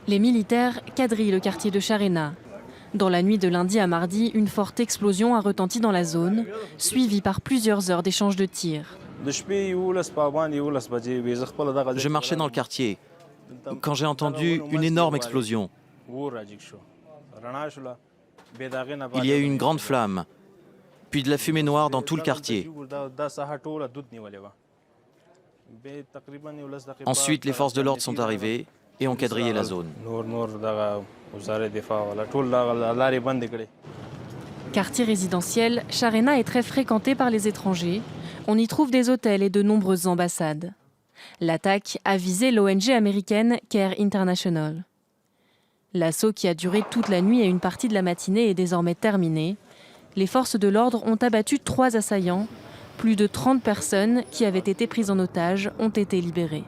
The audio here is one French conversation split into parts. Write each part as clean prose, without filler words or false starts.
Les militaires quadrillent le quartier de Sharena. Dans la nuit de lundi à mardi, une forte explosion a retenti dans la zone, suivie par plusieurs heures d'échanges de tirs. Je marchais dans le quartier quand j'ai entendu une énorme explosion. Il y a eu une grande flamme, puis de la fumée noire dans tout le quartier. Ensuite, les forces de l'ordre sont arrivées et ont quadrillé la zone. Quartier résidentiel, Sharena est très fréquenté par les étrangers. On y trouve des hôtels et de nombreuses ambassades. L'attaque a visé l'ONG américaine Care International. L'assaut qui a duré toute la nuit et une partie de la matinée est désormais terminé. Les forces de l'ordre ont abattu 3 assaillants. Plus de 30 personnes qui avaient été prises en otage ont été libérées.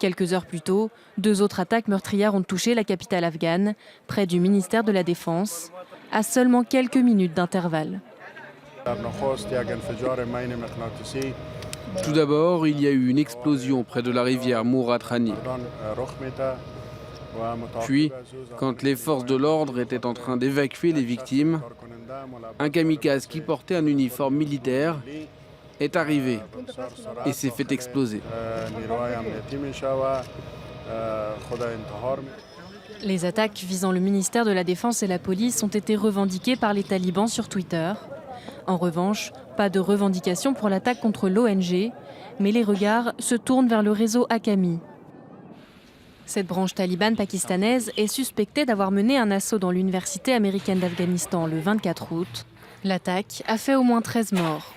Quelques heures plus tôt, 2 autres attaques meurtrières ont touché la capitale afghane, près du ministère de la Défense, à seulement quelques minutes d'intervalle. Tout d'abord, il y a eu une explosion près de la rivière Mourat Rani. Puis, quand les forces de l'ordre étaient en train d'évacuer les victimes, un kamikaze qui portait un uniforme militaire est arrivé et s'est fait exploser. Les attaques visant le ministère de la Défense et la police ont été revendiquées par les talibans sur Twitter. En revanche, pas de revendication pour l'attaque contre l'ONG, mais les regards se tournent vers le réseau Haqqani. Cette branche talibane pakistanaise est suspectée d'avoir mené un assaut dans l'université américaine d'Afghanistan le 24 août. L'attaque a fait au moins 13 morts.